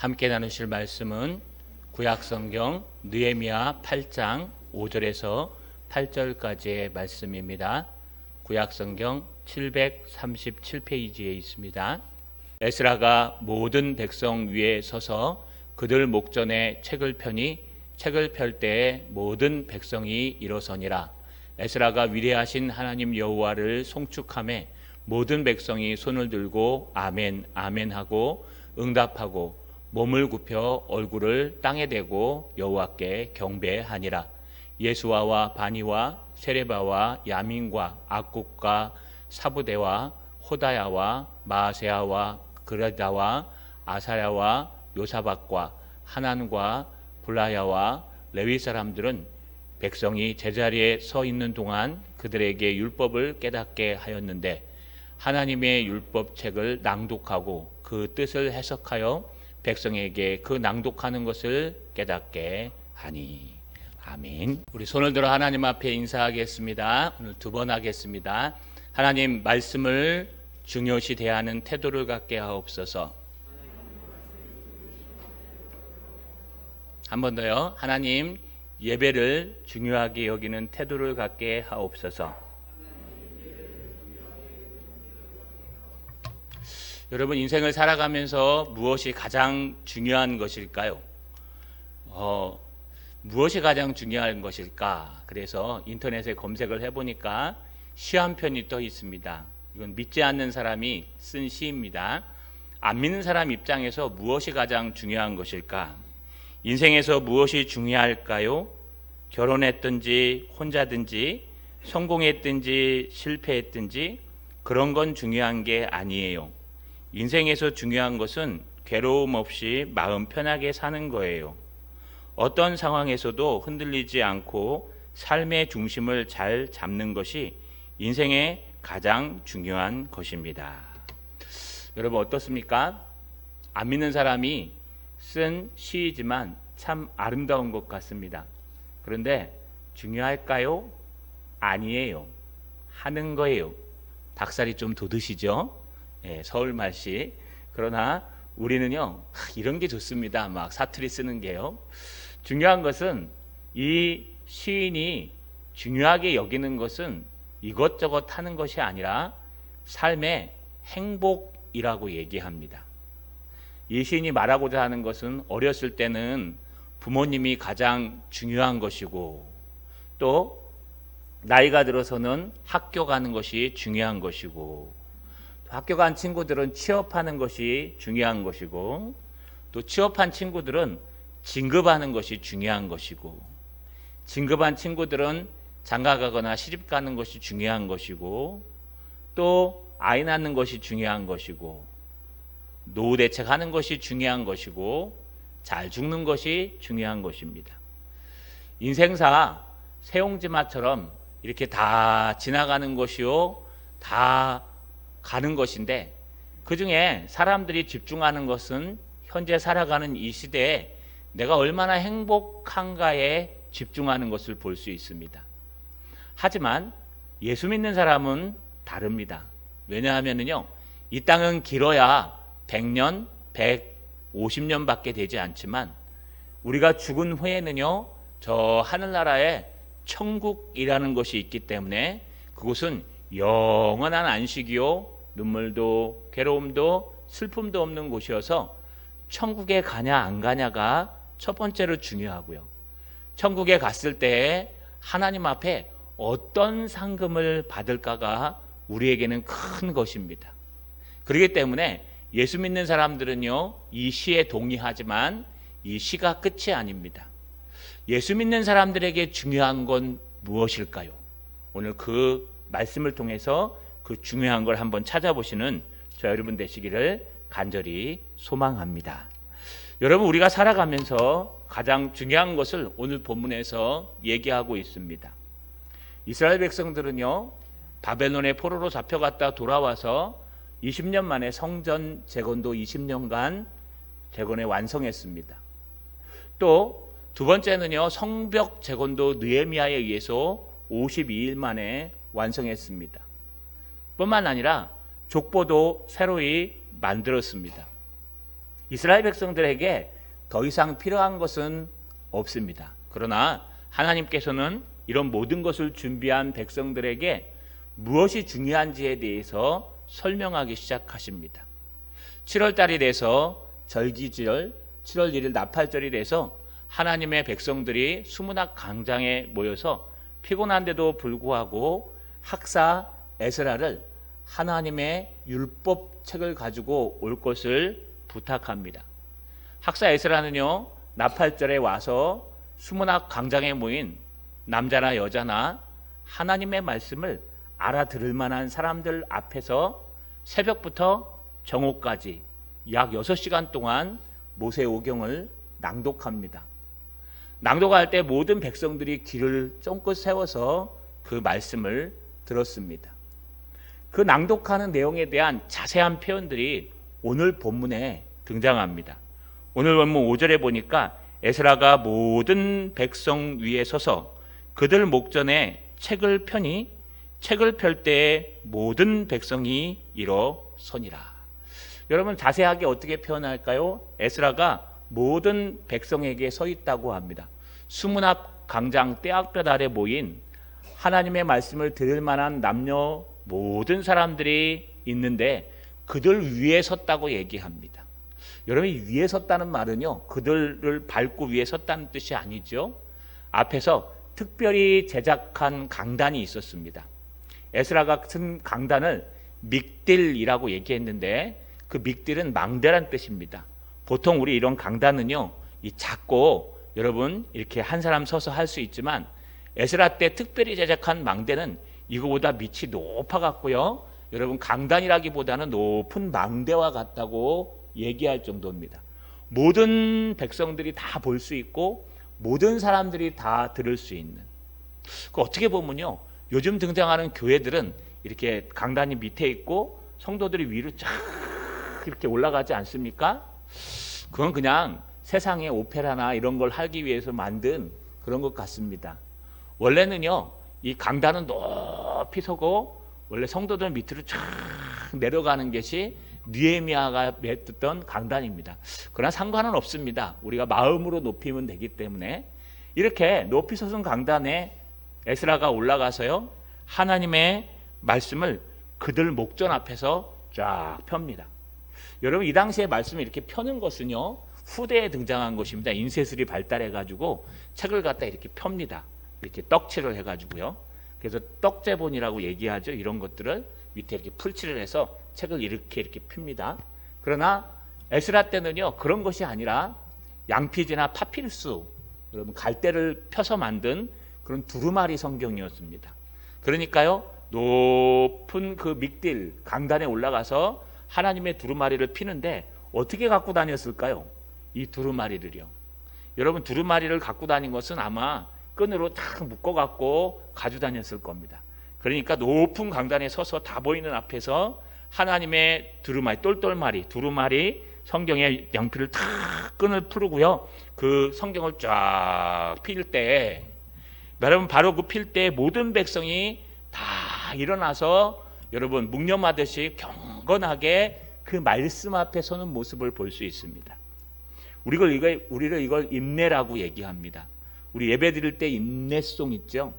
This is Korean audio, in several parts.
함께 나누실 말씀은 구약성경 느헤미야 8장 5절에서 8절까지의 말씀입니다. 구약성경 737페이지에 있습니다. 에스라가 모든 백성 위에 서서 그들 목전에 책을 펴니 책을 펼 때에 모든 백성이 일어서니라. 에스라가 위대하신 하나님 여호와를 송축하매 모든 백성이 손을 들고 아멘 아멘 하고 응답하고 몸을 굽혀 얼굴을 땅에 대고 여호와께 경배하니라. 예수아와 바니와 세레바와 야민과 악국과 사부대와 호다야와 마아세야와 그라다와 아사야와 요사박과 하난과 블라야와 레위 사람들은 백성이 제자리에 서 있는 동안 그들에게 율법을 깨닫게 하였는데 하나님의 율법책을 낭독하고 그 뜻을 해석하여 백성에게 그 낭독하는 것을 깨닫게 하니. 아멘. 우리 손을 들어 하나님 앞에 인사하겠습니다. 오늘 두 번 하겠습니다. 하나님, 말씀을 중요시 대하는 태도를 갖게 하옵소서. 한 번 더요. 하나님, 예배를 중요하게 여기는 태도를 갖게 하옵소서. 여러분, 인생을 살아가면서 무엇이 가장 중요한 것일까요? 무엇이 가장 중요한 것일까? 그래서 인터넷에 검색을 해보니까 시 한 편이 떠 있습니다. 이건 믿지 않는 사람이 쓴 시입니다. 안 믿는 사람 입장에서 무엇이 가장 중요한 것일까? 인생에서 무엇이 중요할까요? 결혼했든지 혼자든지 성공했든지 실패했든지 그런 건 중요한 게 아니에요. 인생에서 중요한 것은 괴로움 없이 마음 편하게 사는 거예요. 어떤 상황에서도 흔들리지 않고 삶의 중심을 잘 잡는 것이 인생의 가장 중요한 것입니다. 여러분 어떻습니까? 안 믿는 사람이 쓴 시이지만 참 아름다운 것 같습니다. 그런데 중요할까요? 아니에요. 하는 거예요. 닭살이 좀 돋으시죠? 서울 말씨. 그러나 우리는요, 이런 게 좋습니다. 막 사투리 쓰는 게요. 중요한 것은 이 시인이 중요하게 여기는 것은 이것저것 하는 것이 아니라 삶의 행복이라고 얘기합니다. 이 시인이 말하고자 하는 것은 어렸을 때는 부모님이 가장 중요한 것이고 또 나이가 들어서는 학교 가는 것이 중요한 것이고 학교 간 친구들은 취업하는 것이 중요한 것이고 또 취업한 친구들은 진급하는 것이 중요한 것이고 진급한 친구들은 장가 가거나 시집 가는 것이 중요한 것이고 또 아이 낳는 것이 중요한 것이고 노후 대책하는 것이 중요한 것이고 잘 죽는 것이 중요한 것입니다. 인생사 세옹지마처럼 이렇게 다 지나가는 것이요 다 가는 것인데 그 중에 사람들이 집중하는 것은 현재 살아가는 이 시대에 내가 얼마나 행복한가에 집중하는 것을 볼 수 있습니다. 하지만 예수 믿는 사람은 다릅니다. 왜냐하면요, 이 땅은 길어야 100년, 150년밖에 되지 않지만 우리가 죽은 후에는요, 저 하늘나라에 천국이라는 것이 있기 때문에 그곳은 영원한 안식이요, 눈물도 괴로움도 슬픔도 없는 곳이어서 천국에 가냐 안 가냐가 첫 번째로 중요하고요. 천국에 갔을 때 하나님 앞에 어떤 상금을 받을까가 우리에게는 큰 것입니다. 그렇기 때문에 예수 믿는 사람들은요, 이 시에 동의하지만 이 시가 끝이 아닙니다. 예수 믿는 사람들에게 중요한 건 무엇일까요? 오늘 그 말씀을 통해서 그 중요한 걸 한번 찾아보시는 저 여러분 되시기를 간절히 소망합니다. 여러분, 우리가 살아가면서 가장 중요한 것을 오늘 본문에서 얘기하고 있습니다. 이스라엘 백성들은요, 바벨론의 포로로 잡혀갔다 돌아와서 20년 만에 성전 재건도 20년간 재건에 완성했습니다. 또 두 번째는요, 성벽 재건도 느헤미야에 의해서 52일 만에 완성했습니다. 뿐만 아니라 족보도 새로이 만들었습니다. 이스라엘 백성들에게 더 이상 필요한 것은 없습니다. 그러나 하나님께서는 이런 모든 것을 준비한 백성들에게 무엇이 중요한지에 대해서 설명하기 시작하십니다. 7월달이 돼서 절기절, 7월 1일 나팔절이 돼서 하나님의 백성들이 수문학 광장에 모여서 피곤한데도 불구하고 학사 에스라를 하나님의 율법책을 가지고 올 것을 부탁합니다. 학사 에스라는요, 나팔절에 와서 수문학 광장에 모인 남자나 여자나 하나님의 말씀을 알아들을 만한 사람들 앞에서 새벽부터 정오까지 약 6시간 동안 모세오경을 낭독합니다. 낭독할 때 모든 백성들이 귀를 쫑긋 세워서 그 말씀을 들었습니다. 그 낭독하는 내용에 대한 자세한 표현들이 오늘 본문에 등장합니다. 오늘 본문 5절에 보니까 에스라가 모든 백성 위에 서서 그들 목전에 책을 펴니 책을 펼 때에 모든 백성이 일어서니라. 여러분 자세하게 어떻게 표현할까요? 에스라가 모든 백성에게 서 있다고 합니다. 수문앞 광장 떼학볕 아래 모인 하나님의 말씀을 들을 만한 남녀 모든 사람들이 있는데 그들 위에 섰다고 얘기합니다. 여러분이 위에 섰다는 말은요, 그들을 밟고 위에 섰다는 뜻이 아니죠. 앞에서 특별히 제작한 강단이 있었습니다. 에스라가 쓴 강단을 믹딜이라고 얘기했는데 그 믹딜은 망대란 뜻입니다. 보통 우리 이런 강단은요, 이 작고 여러분 이렇게 한 사람 서서 할 수 있지만 에스라 때 특별히 제작한 망대는 이거보다 밑이 높아 갖고요, 여러분 강단이라기보다는 높은 망대와 같다고 얘기할 정도입니다. 모든 백성들이 다 볼 수 있고 모든 사람들이 다 들을 수 있는. 그 어떻게 보면요, 요즘 등장하는 교회들은 이렇게 강단이 밑에 있고 성도들이 위로 쫙 이렇게 올라가지 않습니까? 그건 그냥 세상의 오페라나 이런 걸 하기 위해서 만든 그런 것 같습니다. 원래는요, 이 강단은 높이 서고 원래 성도들 밑으로 쫙 내려가는 것이 느헤미야가 맺었던 강단입니다. 그러나 상관은 없습니다. 우리가 마음으로 높이면 되기 때문에 이렇게 높이 솟은 강단에 에스라가 올라가서요, 하나님의 말씀을 그들 목전 앞에서 쫙 펴니다. 여러분 이 당시에 말씀을 이렇게 펴는 것은요, 후대에 등장한 것입니다. 인쇄술이 발달해가지고 책을 갖다 이렇게 펴니다. 이렇게 떡칠을 해가지고요. 그래서 떡제본이라고 얘기하죠. 이런 것들을 밑에 이렇게 풀칠을 해서 책을 이렇게 핍니다. 그러나 에스라 때는요, 그런 것이 아니라 양피지나 파피루스, 여러분 갈대를 펴서 만든 그런 두루마리 성경이었습니다. 그러니까요, 높은 그 믹딜 강단에 올라가서 하나님의 두루마리를 피는데 어떻게 갖고 다녔을까요? 이 두루마리를요. 여러분 두루마리를 갖고 다닌 것은 아마 끈으로 탁 묶어 갖고 가지고 다녔을 겁니다. 그러니까 높은 강단에 서서 다 보이는 앞에서 하나님의 두루마리, 똘똘마리, 두루마리 성경의 양피를 탁 끈을 풀고요, 그 성경을 쫙 필 때, 여러분 바로 그 필 때 모든 백성이 다 일어나서 여러분 묵념하듯이 경건하게 그 말씀 앞에 서는 모습을 볼 수 있습니다. 우리를 이걸 임내라고 얘기합니다. 우리 예배 드릴 때 임내송 있죠.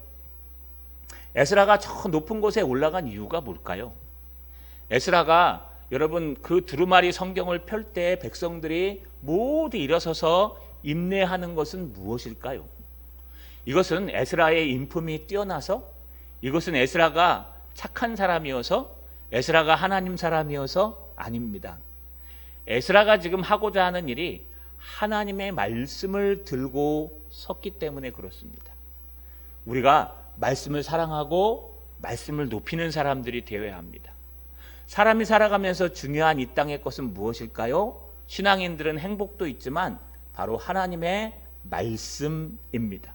에스라가 저 높은 곳에 올라간 이유가 뭘까요? 에스라가 여러분 그 두루마리 성경을 펼 때 백성들이 모두 일어서서 임내하는 것은 무엇일까요? 이것은 에스라의 인품이 뛰어나서, 이것은 에스라가 착한 사람이어서, 에스라가 하나님 사람이어서 아닙니다. 에스라가 지금 하고자 하는 일이 하나님의 말씀을 들고 섰기 때문에 그렇습니다. 우리가 말씀을 사랑하고 말씀을 높이는 사람들이 되어야 합니다. 사람이 살아가면서 중요한 이 땅의 것은 무엇일까요? 신앙인들은 행복도 있지만 바로 하나님의 말씀입니다.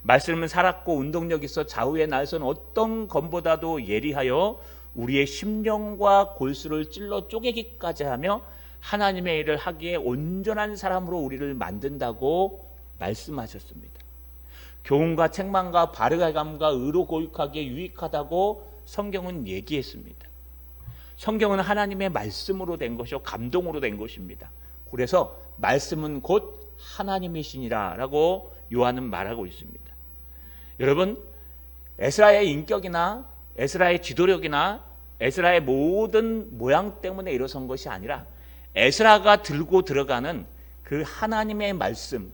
말씀은 살았고 운동력 있어 좌우에 날선 어떤 검보다도 예리하여 우리의 심령과 골수를 찔러 쪼개기까지 하며 하나님의 일을 하기에 온전한 사람으로 우리를 만든다고 말씀하셨습니다. 교훈과 책망과 바르감과 의로 교육하기에 유익하다고 성경은 얘기했습니다. 성경은 하나님의 말씀으로 된 것이요 감동으로 된 것입니다. 그래서 말씀은 곧 하나님이시니라 라고 요한은 말하고 있습니다. 여러분, 에스라의 인격이나 에스라의 지도력이나 에스라의 모든 모양 때문에 일어선 것이 아니라 에스라가 들고 들어가는 그 하나님의 말씀,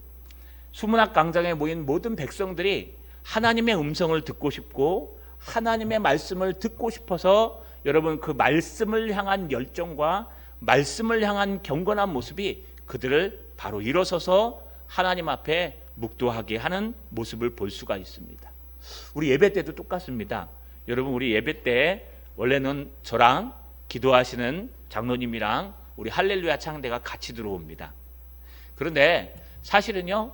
수문학 광장에 모인 모든 백성들이 하나님의 음성을 듣고 싶고 하나님의 말씀을 듣고 싶어서 여러분 그 말씀을 향한 열정과 말씀을 향한 경건한 모습이 그들을 바로 일어서서 하나님 앞에 묵도하게 하는 모습을 볼 수가 있습니다. 우리 예배 때도 똑같습니다. 여러분, 우리 예배 때 원래는 저랑 기도하시는 장로님이랑 우리 할렐루야 창대가 같이 들어옵니다. 그런데 사실은요,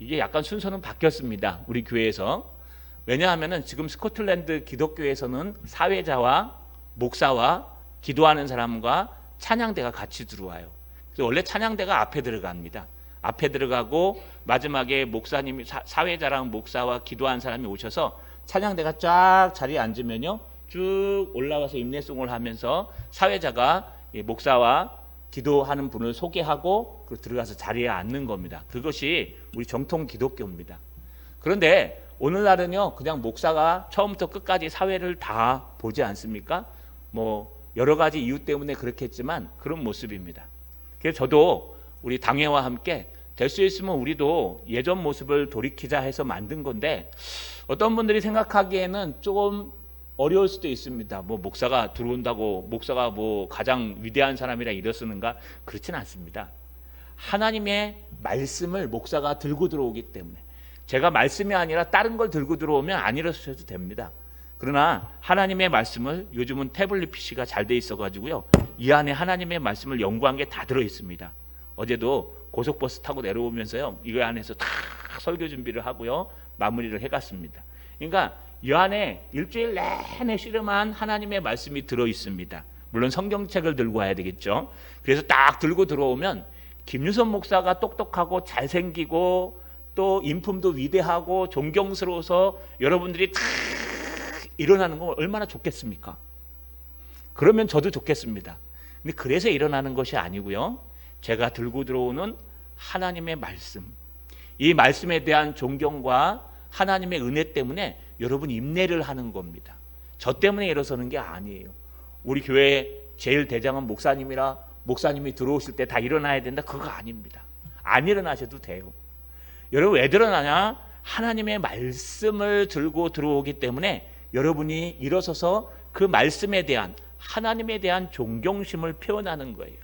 이게 약간 순서는 바뀌었습니다. 우리 교회에서. 왜냐하면 지금 스코틀랜드 기독교에서는 사회자와 목사와 기도하는 사람과 찬양대가 같이 들어와요. 그래서 원래 찬양대가 앞에 들어갑니다. 앞에 들어가고 마지막에 목사님이 사회자랑 목사와 기도한 사람이 오셔서 찬양대가 쫙 자리에 앉으면요, 쭉 올라가서 임내송을 하면서 사회자가 목사와 기도하는 분을 소개하고 들어가서 자리에 앉는 겁니다. 그것이 우리 정통 기독교입니다. 그런데 오늘날은요, 그냥 목사가 처음부터 끝까지 사회를 다 보지 않습니까? 뭐 여러 가지 이유 때문에 그렇겠지만 그런 모습입니다. 그래서 저도 우리 당회와 함께 될 수 있으면 우리도 예전 모습을 돌이키자 해서 만든 건데, 어떤 분들이 생각하기에는 조금 어려울 수도 있습니다. 뭐 목사가 들어온다고 목사가 뭐 가장 위대한 사람이라 일어서는가? 그렇진 않습니다. 하나님의 말씀을 목사가 들고 들어오기 때문에, 제가 말씀이 아니라 다른 걸 들고 들어오면 안 일어서셔도 됩니다. 그러나 하나님의 말씀을, 요즘은 태블릿 PC가 잘 돼 있어가지고요, 이 안에 하나님의 말씀을 연구한 게 다 들어 있습니다. 어제도 고속버스 타고 내려오면서요, 이거 안에서 다 설교 준비를 하고요, 마무리를 해갔습니다. 그러니까 이 안에 일주일 내내 씨름한 하나님의 말씀이 들어 있습니다. 물론 성경책을 들고 와야 되겠죠. 그래서 딱 들고 들어오면 김유선 목사가 똑똑하고 잘생기고 또 인품도 위대하고 존경스러워서 여러분들이 탁 일어나는 건 얼마나 좋겠습니까? 그러면 저도 좋겠습니다. 근데 그래서 일어나는 것이 아니고요, 제가 들고 들어오는 하나님의 말씀, 이 말씀에 대한 존경과 하나님의 은혜 때문에 여러분 인내를 하는 겁니다. 저 때문에 일어서는 게 아니에요. 우리 교회 제일 대장은 목사님이라 목사님이 들어오실 때 다 일어나야 된다, 그거 아닙니다. 안 일어나셔도 돼요. 여러분 왜 일어나냐? 하나님의 말씀을 들고 들어오기 때문에 여러분이 일어서서 그 말씀에 대한, 하나님에 대한 존경심을 표현하는 거예요.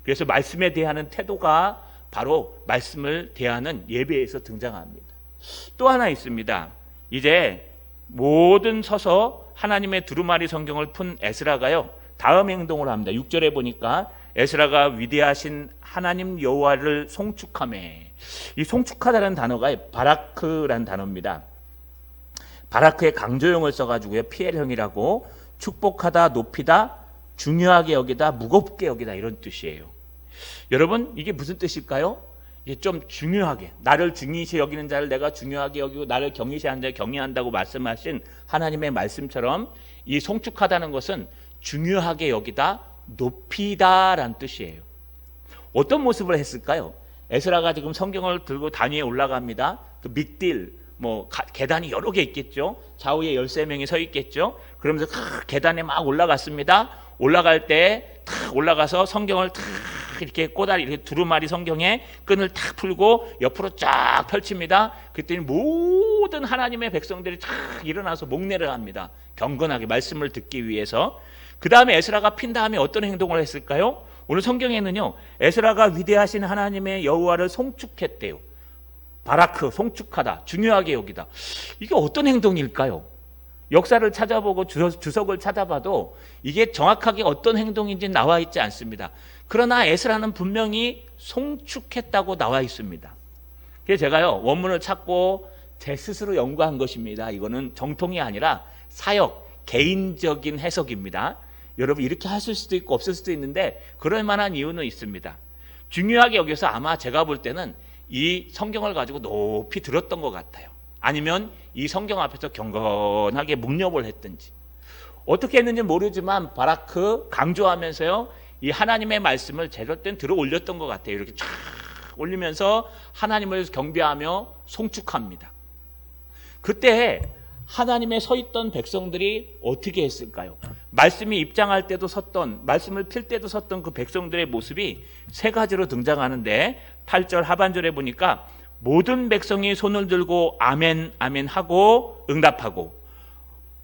그래서 말씀에 대한 태도가 바로 말씀을 대하는 예배에서 등장합니다. 또 하나 있습니다. 이제 모든 서서 하나님의 두루마리 성경을 푼 에스라가요, 다음 행동을 합니다. 6절에 보니까 에스라가 위대하신 하나님 여호와를 송축하매, 이 송축하다는 단어가 바라크라는 단어입니다. 바라크의 강조형을 써가지고요, 피엘형이라고, 축복하다, 높이다, 중요하게 여기다, 무겁게 여기다, 이런 뜻이에요. 여러분, 이게 무슨 뜻일까요? 이게 좀 중요하게, 나를 중요시 여기는 자를 내가 중요하게 여기고 나를 경외시하는 자를 경외한다고 말씀하신 하나님의 말씀처럼, 이 송축하다는 것은 중요하게 여기다, 높이다라는 뜻이에요. 어떤 모습을 했을까요? 에스라가 지금 성경을 들고 단위에 올라갑니다. 그 밑딜, 뭐 계단이 여러 개 있겠죠. 좌우에 13명이 서 있겠죠. 그러면서 계단에 막 올라갔습니다. 올라갈 때 탁 올라가서 성경을 탁 이렇게 꼬다리, 이렇게 두루마리 성경에 끈을 탁 풀고 옆으로 쫙 펼칩니다. 그랬더니 모든 하나님의 백성들이 탁 일어나서 목례를 합니다. 경건하게 말씀을 듣기 위해서. 그 다음에 에스라가 핀 다음에 어떤 행동을 했을까요? 오늘 성경에는요, 에스라가 위대하신 하나님의 여호와를 송축했대요. 바라크, 송축하다, 중요하게 여기다. 이게 어떤 행동일까요? 역사를 찾아보고 주석을 찾아봐도 이게 정확하게 어떤 행동인지 나와 있지 않습니다. 그러나 에스라는 분명히 송축했다고 나와 있습니다. 그래서 제가요, 원문을 찾고 제 스스로 연구한 것입니다. 이거는 정통이 아니라 사역, 개인적인 해석입니다. 여러분 이렇게 하실 수도 있고 없을 수도 있는데 그럴 만한 이유는 있습니다. 중요하게 여기서 아마 제가 볼 때는 이 성경을 가지고 높이 들었던 것 같아요. 아니면 이 성경 앞에서 경건하게 묵념을 했든지 어떻게 했는지 모르지만 바라크 강조하면서요, 이 하나님의 말씀을 제대로 된 들어 올렸던 것 같아요. 이렇게 쫙 올리면서 하나님을 경배하며 송축합니다. 그때 하나님의 서 있던 백성들이 어떻게 했을까요? 말씀이 입장할 때도 섰던, 말씀을 필 때도 섰던 그 백성들의 모습이 세 가지로 등장하는데 8절 하반절에 보니까 모든 백성이 손을 들고 아멘 아멘 하고 응답하고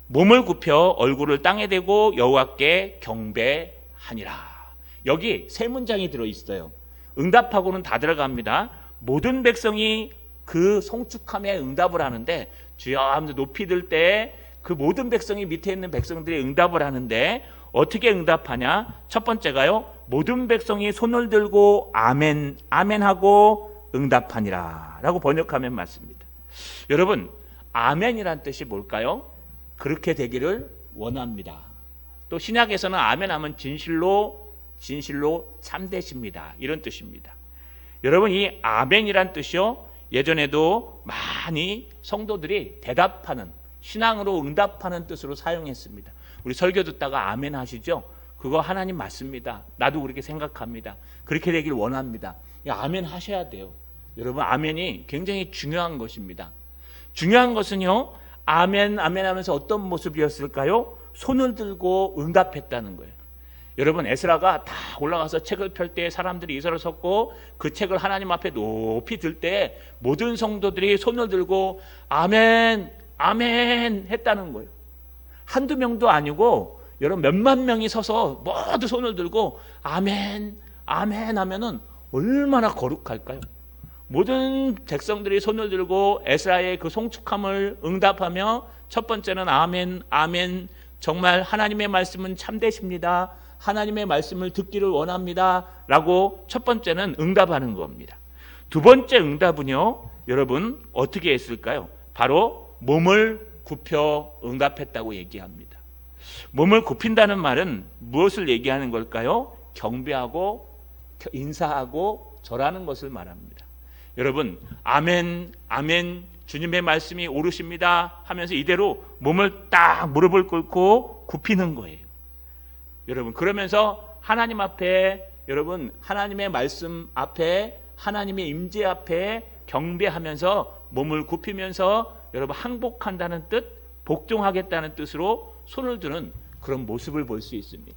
몸을 굽혀 얼굴을 땅에 대고 여호와께 경배하니라. 여기 세 문장이 들어있어요. 응답하고는 다 들어갑니다. 모든 백성이 그 송축함에 응답을 하는데 주여 하면서 높이 들 때 그 모든 백성이 밑에 있는 백성들이 응답을 하는데 어떻게 응답하냐? 첫 번째가요. 모든 백성이 손을 들고 아멘 아멘 하고 응답하니라 라고 번역하면 맞습니다. 여러분, 아멘이란 뜻이 뭘까요? 그렇게 되기를 원합니다. 또 신약에서는 아멘 하면 진실로 참되십니다. 이런 뜻입니다. 여러분, 이 아멘이란 뜻이요, 예전에도 많이 성도들이 대답하는, 신앙으로 응답하는 뜻으로 사용했습니다. 우리 설교 듣다가 아멘 하시죠? 그거 하나님 맞습니다. 나도 그렇게 생각합니다. 그렇게 되길 원합니다. 아멘 하셔야 돼요. 여러분, 아멘이 굉장히 중요한 것입니다. 중요한 것은요, 아멘 아멘 하면서 어떤 모습이었을까요? 손을 들고 응답했다는 거예요. 여러분, 에스라가 다 올라가서 책을 펼 때 사람들이 이설을 섰고 그 책을 하나님 앞에 높이 들 때 모든 성도들이 손을 들고 아멘 아멘 했다는 거예요. 한두 명도 아니고 여러분 몇만 명이 서서 모두 손을 들고 아멘 아멘 하면은 얼마나 거룩할까요? 모든 백성들이 손을 들고 에스라의 그 송축함을 응답하며 첫 번째는 아멘 아멘, 정말 하나님의 말씀은 참되십니다. 하나님의 말씀을 듣기를 원합니다 라고 첫 번째는 응답하는 겁니다. 두 번째 응답은요, 여러분 어떻게 했을까요? 바로 몸을 굽혀 응답했다고 얘기합니다. 몸을 굽힌다는 말은 무엇을 얘기하는 걸까요? 경배하고 인사하고 절하는 것을 말합니다. 여러분, 아멘 아멘 주님의 말씀이 옳으십니다 하면서 이대로 몸을 딱 무릎을 꿇고 굽히는 거예요. 여러분, 그러면서 하나님 앞에, 여러분 하나님의 말씀 앞에, 하나님의 임재 앞에 경배하면서 몸을 굽히면서 여러분 항복한다는 뜻, 복종하겠다는 뜻으로 손을 드는 그런 모습을 볼 수 있습니다.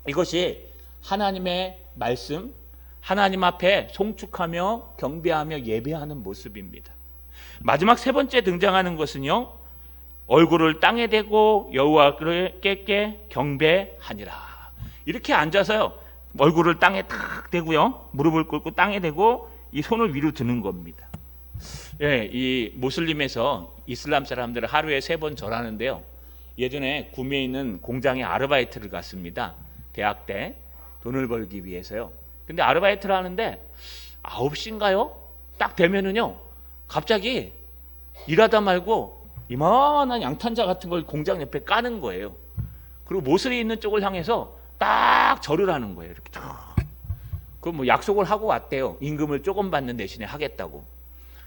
이것이 하나님의 말씀, 하나님 앞에 송축하며 경배하며 예배하는 모습입니다. 마지막 세 번째 등장하는 것은요, 얼굴을 땅에 대고 여호와께 경배하니라. 이렇게 앉아서요, 얼굴을 땅에 탁 대고요, 무릎을 꿇고 땅에 대고 이 손을 위로 드는 겁니다. 예, 이 모슬림에서 이슬람 사람들은 하루에 3번 절하는데요. 예전에 구미에 있는 공장에 아르바이트를 갔습니다. 대학 때 돈을 벌기 위해서요. 근데 아르바이트를 하는데 9시인가요? 딱 되면은요, 갑자기 일하다 말고 이만한 양탄자 같은 걸 공장 옆에 까는 거예요. 그리고 모슬이 있는 쪽을 향해서 딱 절을 하는 거예요. 이렇게 딱. 그럼 뭐 약속을 하고 왔대요. 임금을 조금 받는 대신에 하겠다고.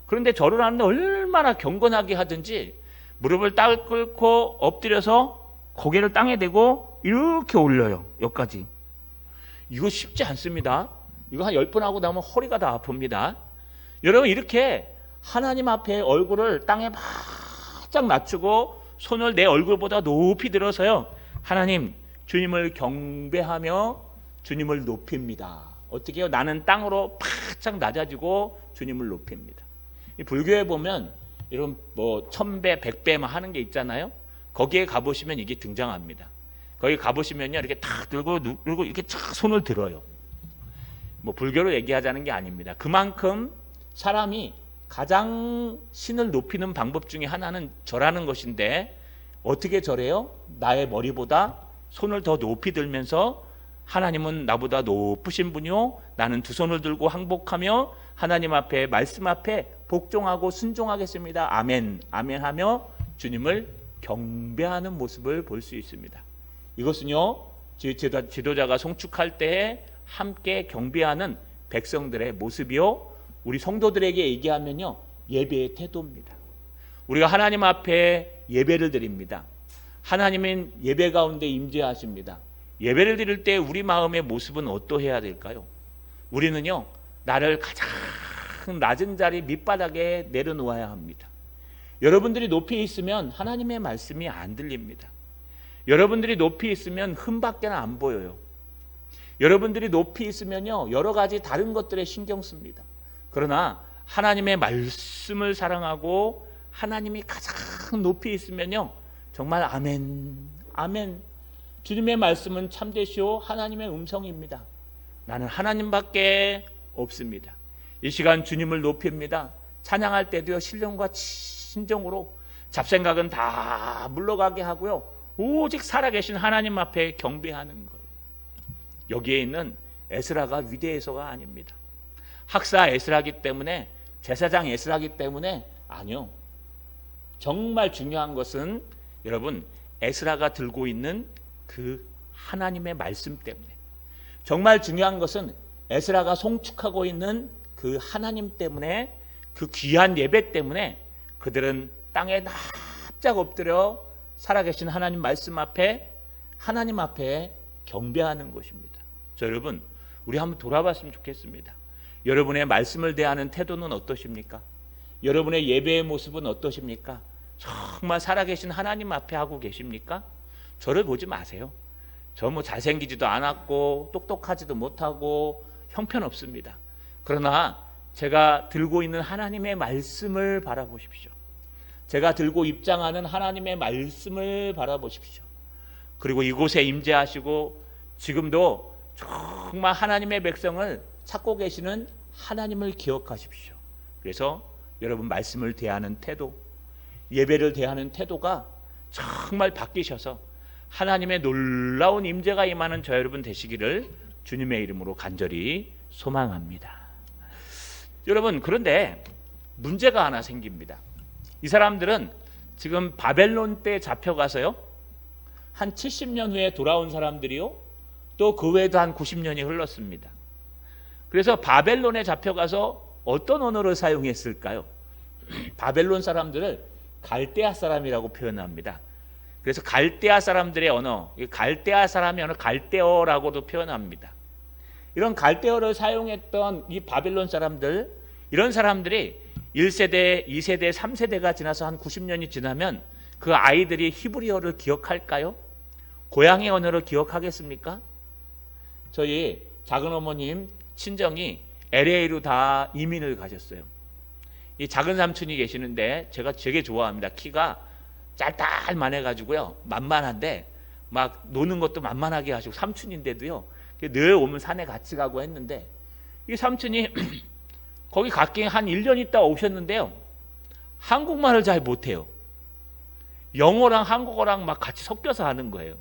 그런데 절을 하는데 얼마나 경건하게 하든지 무릎을 딱 꿇고 엎드려서 고개를 땅에 대고 이렇게 올려요. 여기까지. 이거 쉽지 않습니다. 이거 한 10번 하고 나면 허리가 다 아픕니다. 여러분, 이렇게 하나님 앞에 얼굴을 땅에 바짝 낮추고 손을 내 얼굴보다 높이 들어서요, 하나님, 주님을 경배하며 주님을 높입니다. 어떻게 해요? 나는 땅으로 바짝 낮아지고 주님을 높입니다. 이 불교에 보면 이런 뭐 1000배, 100배 막 하는 게 있잖아요. 거기에 가보시면 이게 등장합니다. 거기 가보시면요, 이렇게 탁 들고 이렇게 쫙 손을 들어요. 뭐 불교로 얘기하자는 게 아닙니다. 그만큼 사람이 가장 신을 높이는 방법 중에 하나는 절하는 것인데, 어떻게 절해요? 나의 머리보다 손을 더 높이 들면서 하나님은 나보다 높으신 분이요, 나는 두 손을 들고 항복하며 하나님 앞에, 말씀 앞에 복종하고 순종하겠습니다. 아멘 아멘 하며 주님을 경배하는 모습을 볼 수 있습니다. 이것은요, 지도자가 송축할 때에 함께 경배하는 백성들의 모습이요, 우리 성도들에게 얘기하면요, 예배의 태도입니다. 우리가 하나님 앞에 예배를 드립니다. 하나님은 예배 가운데 임재하십니다. 예배를 드릴 때 우리 마음의 모습은 어떠해야 될까요? 우리는요, 나를 가장 낮은 자리 밑바닥에 내려놓아야 합니다. 여러분들이 높이 있으면 하나님의 말씀이 안 들립니다. 여러분들이 높이 있으면 흠밖에 안 보여요. 여러분들이 높이 있으면요, 여러 가지 다른 것들에 신경 씁니다. 그러나 하나님의 말씀을 사랑하고 하나님이 가장 높이 있으면요, 정말 아멘, 아멘. 주님의 말씀은 참되시오 하나님의 음성입니다. 나는 하나님밖에 없습니다. 이 시간 주님을 높입니다. 찬양할 때도요, 신령과 신정으로 잡생각은 다 물러가게 하고요, 오직 살아계신 하나님 앞에 경배하는 거예요. 여기에 있는 에스라가 위대해서가 아닙니다. 학사 에스라기 때문에, 제사장 에스라기 때문에 아니요. 정말 중요한 것은 여러분, 에스라가 들고 있는 그 하나님의 말씀 때문에, 정말 중요한 것은 에스라가 송축하고 있는 그 하나님 때문에, 그 귀한 예배 때문에 그들은 땅에 납작 엎드려 살아계신 하나님 말씀 앞에, 하나님 앞에 경배하는 것입니다. 자, 여러분, 우리 한번 돌아봤으면 좋겠습니다. 여러분의 말씀을 대하는 태도는 어떠십니까? 여러분의 예배의 모습은 어떠십니까? 정말 살아계신 하나님 앞에 하고 계십니까? 저를 보지 마세요. 저 뭐 잘생기지도 않았고 똑똑하지도 못하고 형편없습니다. 그러나 제가 들고 있는 하나님의 말씀을 바라보십시오. 제가 들고 입장하는 하나님의 말씀을 바라보십시오. 그리고 이곳에 임재하시고 지금도 정말 하나님의 백성을 찾고 계시는 하나님을 기억하십시오. 그래서 여러분 말씀을 대하는 태도, 예배를 대하는 태도가 정말 바뀌셔서 하나님의 놀라운 임재가 임하는 저 여러분 되시기를 주님의 이름으로 간절히 소망합니다. 여러분, 그런데 문제가 하나 생깁니다. 이 사람들은 지금 바벨론 때 잡혀가서요, 한 70년 후에 돌아온 사람들이요, 또 그 외에도 한 90년이 흘렀습니다. 그래서 바벨론에 잡혀가서 어떤 언어를 사용했을까요? 바벨론 사람들을 갈대아 사람이라고 표현합니다. 그래서 갈대아 사람들의 언어, 갈대아 사람의 언어 갈대어라고도 표현합니다. 이런 갈대어를 사용했던 이 바벨론 사람들, 이런 사람들이 1세대, 2세대, 3세대가 지나서 한 90년이 지나면 그 아이들이 히브리어를 기억할까요? 고향의 언어를 기억하겠습니까? 저희 작은 어머님 친정이 LA로 다 이민을 가셨어요. 이 작은 삼촌이 계시는데 제가 되게 좋아합니다. 키가 짤딸만해가지고요, 만만한데 막 노는 것도 만만하게 하시고, 삼촌인데도요 늘 오면 산에 같이 가고 했는데, 이 삼촌이 거기 갔긴 한 1년 있다 오셨는데요, 한국말을 잘 못해요. 영어랑 한국어랑 막 같이 섞여서 하는 거예요.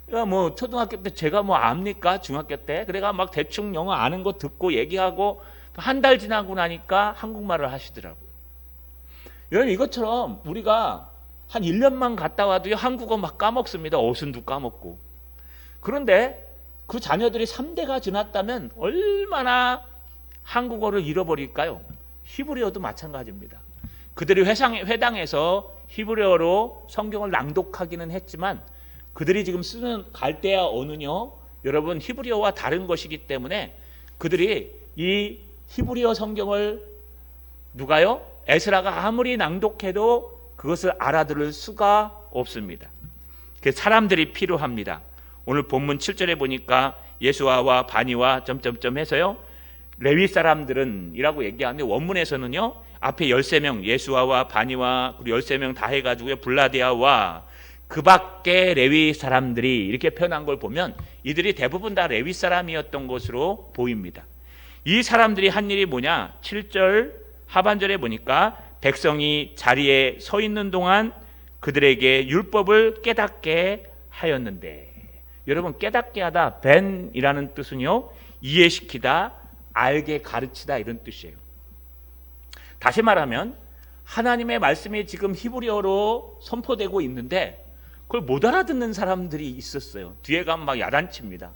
그러니까 뭐 초등학교 때 제가 뭐 압니까? 중학교 때. 그래가 막 대충 영어 아는 거 듣고 얘기하고 한 달 지나고 나니까 한국말을 하시더라고요. 여러분, 이것처럼 우리가 한 1년만 갔다 와도요, 한국어 막 까먹습니다. 어순도 까먹고. 그런데 그 자녀들이 3대가 지났다면 얼마나 한국어를 잃어버릴까요? 히브리어도 마찬가지입니다. 그들이 회당에서 히브리어로 성경을 낭독하기는 했지만 그들이 지금 쓰는 갈대아 언어는요, 여러분 히브리어와 다른 것이기 때문에 그들이 이 히브리어 성경을 누가요? 에스라가 아무리 낭독해도 그것을 알아들을 수가 없습니다. 그래서 사람들이 필요합니다. 오늘 본문 7절에 보니까 예수아와 바니와 점점점 해서요, 레위 사람들은 이라고 얘기하는데, 원문에서는요 앞에 13명 예수아와 바니와 그리고 13명 다 해가지고요, 블라디아와 그 밖에 레위 사람들이 이렇게 표현한 걸 보면 이들이 대부분 다 레위 사람이었던 것으로 보입니다. 이 사람들이 한 일이 뭐냐, 7절 하반절에 보니까 백성이 자리에 서 있는 동안 그들에게 율법을 깨닫게 하였는데, 여러분 깨닫게 하다, 벤이라는 뜻은요 이해시키다, 알게 가르치다 이런 뜻이에요. 다시 말하면 하나님의 말씀이 지금 히브리어로 선포되고 있는데 그걸 못 알아듣는 사람들이 있었어요. 뒤에 가면 막 야단칩니다.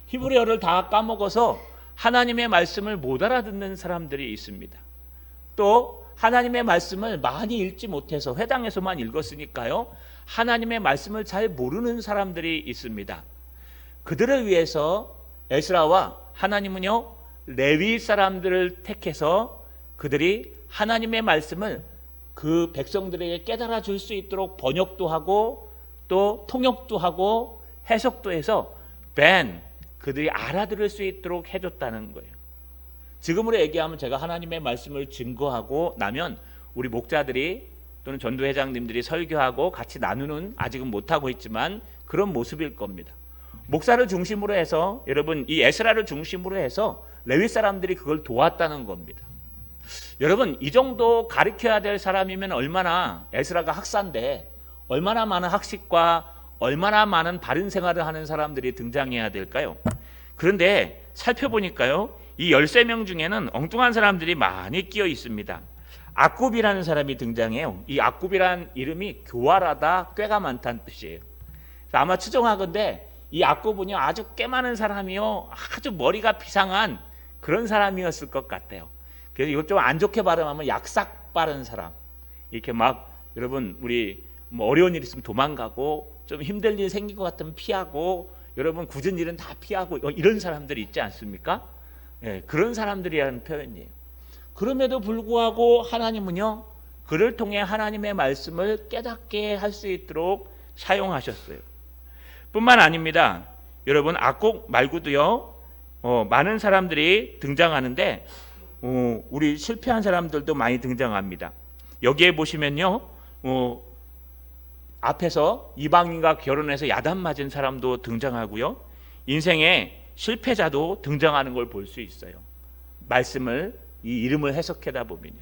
히브리어를 다 까먹어서 하나님의 말씀을 못 알아듣는 사람들이 있습니다. 또 하나님의 말씀을 많이 읽지 못해서 회당에서만 읽었으니까요, 하나님의 말씀을 잘 모르는 사람들이 있습니다. 그들을 위해서 에스라와 하나님은요 레위 사람들을 택해서 그들이 하나님의 말씀을 그 백성들에게 깨달아 줄 수 있도록 번역도 하고 또 통역도 하고 해석도 해서 그들이 알아들을 수 있도록 해줬다는 거예요. 지금으로 얘기하면 제가 하나님의 말씀을 증거하고 나면 우리 목자들이 또는 전도회장님들이 설교하고 같이 나누는, 아직은 못하고 있지만 그런 모습일 겁니다. 목사를 중심으로 해서, 여러분 이 에스라를 중심으로 해서 레위 사람들이 그걸 도왔다는 겁니다. 여러분 이 정도 가르쳐야 될 사람이면 얼마나, 에스라가 학사인데 얼마나 많은 학식과 얼마나 많은 바른 생활을 하는 사람들이 등장해야 될까요? 그런데 살펴보니까요 이 13명 중에는 엉뚱한 사람들이 많이 끼어 있습니다. 악굽이라는 사람이 등장해요. 이 악굽이라는 이름이 교활하다, 꾀가 많다는 뜻이에요. 아마 추정하건대 이 악굽은요 아주 꽤 많은 사람이요, 아주 머리가 비상한 그런 사람이었을 것 같아요. 그래서 이것 좀 안 좋게 발음하면 약삭 빠른 사람, 이렇게 막 여러분 우리 뭐 어려운 일 있으면 도망가고 좀 힘들 일 생긴 것 같으면 피하고 여러분 굳은 일은 다 피하고 이런 사람들이 있지 않습니까? 예, 그런 사람들이라는 표현이에요. 그럼에도 불구하고 하나님은요 그를 통해 하나님의 말씀을 깨닫게 할 수 있도록 사용하셨어요. 뿐만 아닙니다. 여러분 악곡 말고도요 많은 사람들이 등장하는데 우리 실패한 사람들도 많이 등장합니다. 여기에 보시면요 앞에서 이방인과 결혼해서 야단 맞은 사람도 등장하고요, 인생의 실패자도 등장하는 걸 볼 수 있어요. 말씀을, 이 이름을 해석하다 보면요,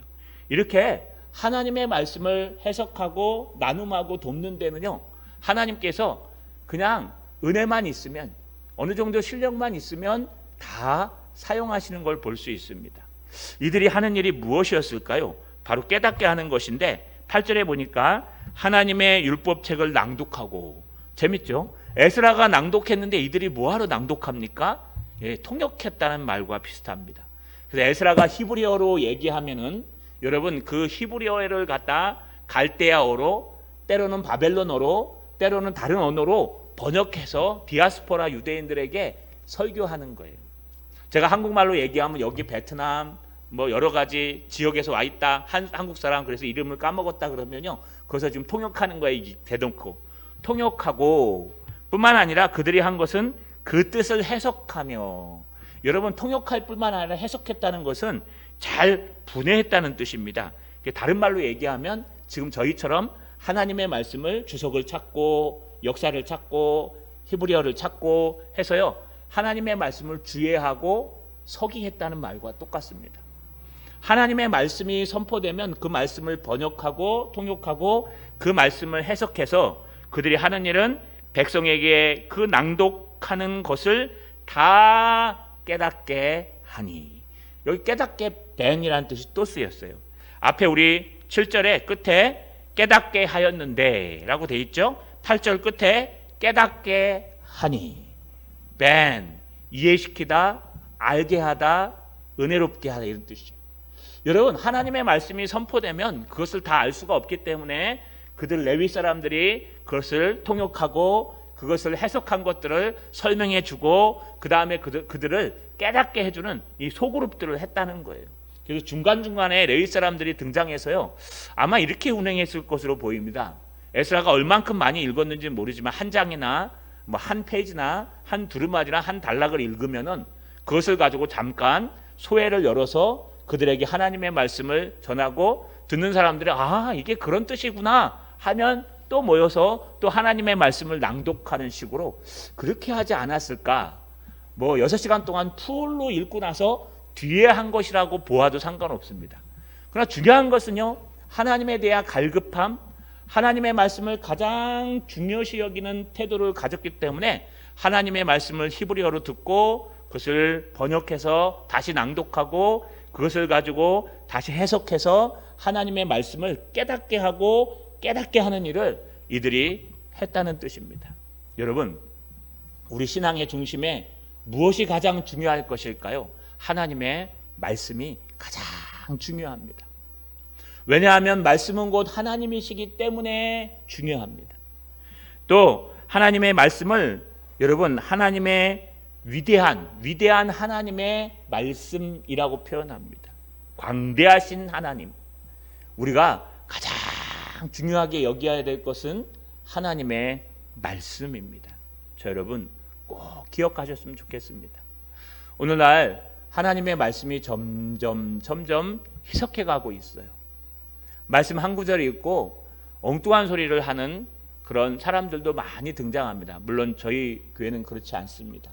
이렇게 하나님의 말씀을 해석하고 나눔하고 돕는 데는요 하나님께서 그냥 은혜만 있으면, 어느 정도 실력만 있으면 다 사용하시는 걸 볼 수 있습니다. 이들이 하는 일이 무엇이었을까요? 바로 깨닫게 하는 것인데 8절에 보니까 하나님의 율법책을 낭독하고, 재밌죠? 에스라가 낭독했는데 이들이 뭐하러 낭독합니까? 예, 통역했다는 말과 비슷합니다. 그래서 에스라가 히브리어로 얘기하면은 여러분 그 히브리어를 갖다 갈대아어로, 때로는 바벨론어로, 때로는 다른 언어로 번역해서 디아스포라 유대인들에게 설교하는 거예요. 제가 한국말로 얘기하면 여기 베트남 뭐 여러 가지 지역에서 와 있다, 한국 사람, 그래서 이름을 까먹었다 그러면요 그래서 지금 통역하는 거예요. 대놓고 통역하고, 뿐만 아니라 그들이 한 것은 그 뜻을 해석하며, 여러분 통역할 뿐만 아니라 해석했다는 것은 잘 분해했다는 뜻입니다. 다른 말로 얘기하면 지금 저희처럼 하나님의 말씀을 주석을 찾고 역사를 찾고 히브리어를 찾고 해서요 하나님의 말씀을 주의하고 서기했다는 말과 똑같습니다. 하나님의 말씀이 선포되면 그 말씀을 번역하고 통역하고 그 말씀을 해석해서 그들이 하는 일은 백성에게 그 낭독하는 것을 다 깨닫게 하니, 여기 깨닫게 벤이라는 뜻이 또 쓰였어요. 앞에 우리 7절에 끝에 깨닫게 하였는데 라고 돼 있죠. 8절 끝에 깨닫게 하니, 벤, 이해시키다, 알게 하다, 은혜롭게 하다, 이런 뜻이죠. 여러분 하나님의 말씀이 선포되면 그것을 다 알 수가 없기 때문에 그들 레위 사람들이 그것을 통역하고 그것을 해석한 것들을 설명해 주고 그 다음에 그들을 깨닫게 해주는 이 소그룹들을 했다는 거예요. 그래서 중간중간에 레위 사람들이 등장해서요 아마 이렇게 운행했을 것으로 보입니다. 에스라가 얼만큼 많이 읽었는지는 모르지만 한 장이나 뭐 한 페이지나 한 두루마리나 한 단락을 읽으면은 그것을 가지고 잠깐 소회를 열어서 그들에게 하나님의 말씀을 전하고 듣는 사람들이 아 이게 그런 뜻이구나 하면 또 모여서 또 하나님의 말씀을 낭독하는 식으로 그렇게 하지 않았을까. 뭐 6시간 동안 풀로 읽고 나서 뒤에 한 것이라고 보아도 상관없습니다. 그러나 중요한 것은요 하나님에 대한 갈급함, 하나님의 말씀을 가장 중요시 여기는 태도를 가졌기 때문에 하나님의 말씀을 히브리어로 듣고 그것을 번역해서 다시 낭독하고 그것을 가지고 다시 해석해서 하나님의 말씀을 깨닫게 하고 깨닫게 하는 일을 이들이 했다는 뜻입니다. 여러분 우리 신앙의 중심에 무엇이 가장 중요할 것일까요? 하나님의 말씀이 가장 중요합니다. 왜냐하면 말씀은 곧 하나님이시기 때문에 중요합니다. 또 하나님의 말씀을 여러분, 하나님의 위대한 하나님의 말씀이라고 표현합니다. 광대하신 하나님. 우리가 가장 중요하게 여겨야 될 것은 하나님의 말씀입니다. 저 여러분 꼭 기억하셨으면 좋겠습니다. 오늘날 하나님의 말씀이 점점 희석해 가고 있어요. 말씀 한 구절이 있고 엉뚱한 소리를 하는 그런 사람들도 많이 등장합니다. 물론 저희 교회는 그렇지 않습니다.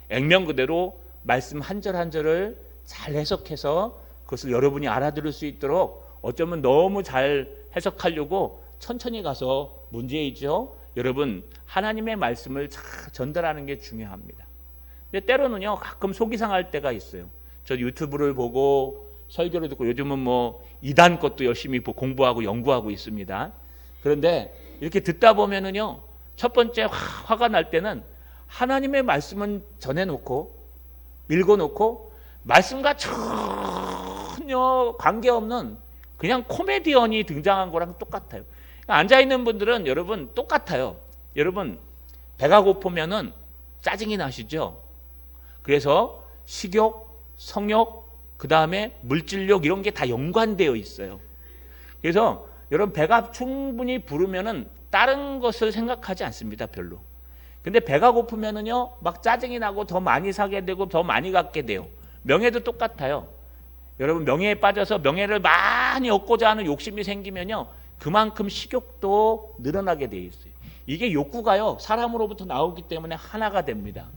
액면 그대로 말씀 한 절 한 절을 잘 해석해서 그것을 여러분이 알아들을 수 있도록 어쩌면 너무 잘 해석하려고 천천히 가서 문제이죠. 여러분, 하나님의 말씀을 잘 전달하는 게 중요합니다. 근데 때로는요, 가끔 속이 상할 때가 있어요. 저 유튜브를 보고 설교를 듣고 요즘은 뭐 이단 것도 열심히 공부하고 연구하고 있습니다. 그런데 이렇게 듣다 보면은요, 첫 번째 화가 날 때는 하나님의 말씀은 전해놓고 읽어놓고 말씀과 전혀 관계없는 그냥 코미디언이 등장한 거랑 똑같아요. 앉아있는 분들은 여러분 똑같아요. 여러분, 배가 고프면은 짜증이 나시죠? 그래서 식욕, 성욕, 그 다음에 물질욕 이런 게 다 연관되어 있어요. 그래서 여러분, 배가 충분히 부르면은 다른 것을 생각하지 않습니다. 별로. 근데 배가 고프면은요, 막 짜증이 나고 더 많이 사게 되고 더 많이 갖게 돼요. 명예도 똑같아요. 여러분, 명예에 빠져서 명예를 많이 얻고자 하는 욕심이 생기면요, 그만큼 식욕도 늘어나게 돼 있어요. 이게 욕구가요, 사람으로부터 나오기 때문에 하나가 됩니다.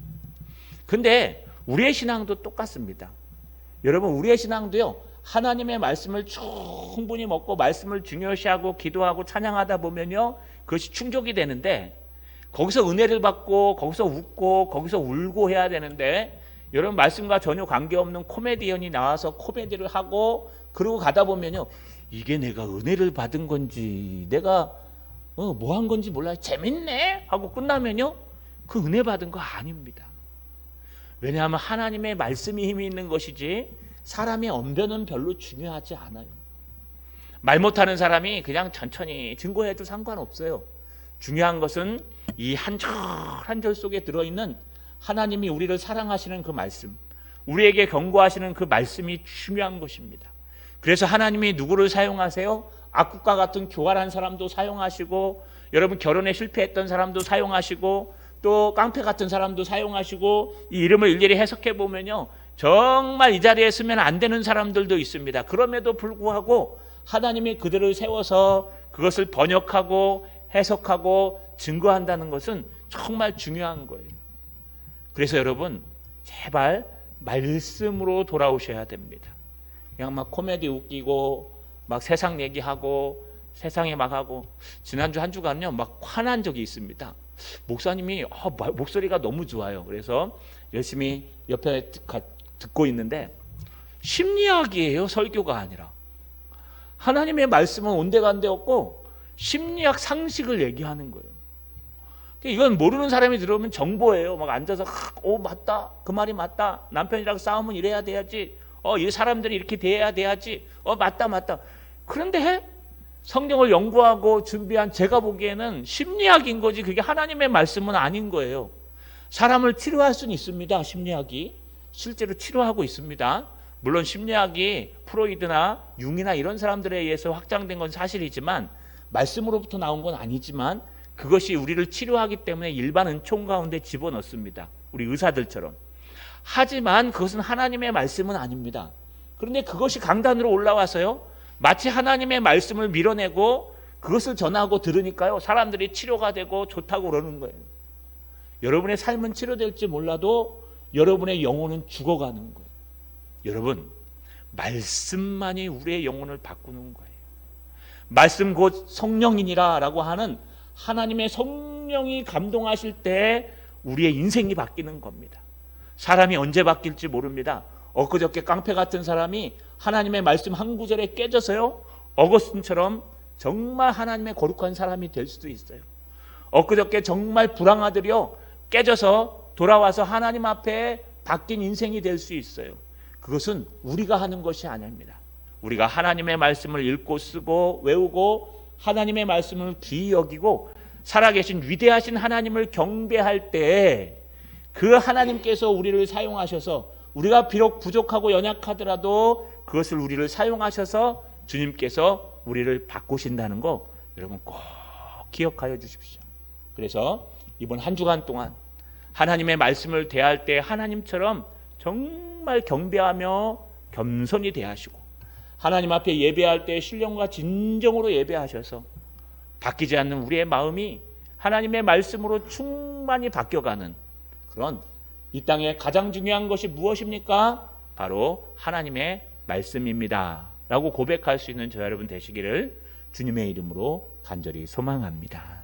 근데 우리의 신앙도 똑같습니다. 여러분, 우리의 신앙도요, 하나님의 말씀을 충분히 먹고 말씀을 중요시하고 기도하고 찬양하다 보면요, 그것이 충족이 되는데, 거기서 은혜를 받고 거기서 웃고 거기서 울고 해야 되는데, 여러분, 말씀과 전혀 관계없는 코미디언이 나와서 코미디를 하고 그러고 가다 보면요, 이게 내가 은혜를 받은 건지 내가 뭐 한 건지 몰라요. 재밌네 하고 끝나면요, 그 은혜 받은 거 아닙니다. 왜냐하면 하나님의 말씀이 힘이 있는 것이지 사람의 언변은 별로 중요하지 않아요. 말 못하는 사람이 그냥 천천히 증거해도 상관없어요. 중요한 것은 이 한 절 한 절 속에 들어있는 하나님이 우리를 사랑하시는 그 말씀, 우리에게 경고하시는 그 말씀이 중요한 것입니다. 그래서 하나님이 누구를 사용하세요? 악국과 같은 교활한 사람도 사용하시고, 여러분 결혼에 실패했던 사람도 사용하시고, 또 깡패 같은 사람도 사용하시고, 이 이름을 일일이 해석해 보면요, 정말 이 자리에 쓰면 안 되는 사람들도 있습니다. 그럼에도 불구하고 하나님이 그들을 세워서 그것을 번역하고 해석하고 증거한다는 것은 정말 중요한 거예요. 그래서 여러분, 제발 말씀으로 돌아오셔야 됩니다. 그냥 막 코미디 웃기고 막 세상 얘기하고 세상에 막 하고, 지난주 한 주간요 막 화난 적이 있습니다. 목사님이 목소리가 너무 좋아요. 그래서 열심히 옆에 듣고 있는데, 심리학이에요, 설교가 아니라. 하나님의 말씀은 온데간데 없고 심리학 상식을 얘기하는 거예요. 이건 모르는 사람이 들으면 정보예요. 막 앉아서 맞다, 그 말이 맞다, 남편이랑 싸우면 이래야 돼야지, 이 사람들이 이렇게 돼야 돼야지, 맞다. 그런데 성경을 연구하고 준비한 제가 보기에는 심리학인 거지 그게 하나님의 말씀은 아닌 거예요. 사람을 치료할 수는 있습니다. 심리학이 실제로 치료하고 있습니다. 물론 심리학이 프로이드나 융이나 이런 사람들에 의해서 확장된 건 사실이지만, 말씀으로부터 나온 건 아니지만 그것이 우리를 치료하기 때문에 일반 은총 가운데 집어넣습니다. 우리 의사들처럼. 하지만 그것은 하나님의 말씀은 아닙니다. 그런데 그것이 강단으로 올라와서요, 마치 하나님의 말씀을 밀어내고 그것을 전하고 들으니까요, 사람들이 치료가 되고 좋다고 그러는 거예요. 여러분의 삶은 치료될지 몰라도 여러분의 영혼은 죽어가는 거예요. 여러분, 말씀만이 우리의 영혼을 바꾸는 거예요. 말씀 곧 성령이니라 라고 하는 하나님의 성령이 감동하실 때 우리의 인생이 바뀌는 겁니다. 사람이 언제 바뀔지 모릅니다. 엊그저께 깡패 같은 사람이 하나님의 말씀 한 구절에 깨져서요, 어거스틴처럼 정말 하나님의 거룩한 사람이 될 수도 있어요. 엊그저께 정말 불황아들이요, 깨져서 돌아와서 하나님 앞에 바뀐 인생이 될 수 있어요. 그것은 우리가 하는 것이 아닙니다. 우리가 하나님의 말씀을 읽고 쓰고 외우고 하나님의 말씀을 귀히 여기고 살아계신 위대하신 하나님을 경배할 때 그 하나님께서 우리를 사용하셔서 우리가 비록 부족하고 연약하더라도 그것을 우리를 사용하셔서 주님께서 우리를 바꾸신다는 거 여러분 꼭 기억하여 주십시오. 그래서 이번 한 주간 동안 하나님의 말씀을 대할 때 하나님처럼 정말 경배하며 겸손히 대하시고 하나님 앞에 예배할 때 신령과 진정으로 예배하셔서 바뀌지 않는 우리의 마음이 하나님의 말씀으로 충만히 바뀌어가는 그런 이 땅에 가장 중요한 것이 무엇입니까? 바로 하나님의 말씀입니다 라고 고백할 수 있는 저 여러분 되시기를 주님의 이름으로 간절히 소망합니다.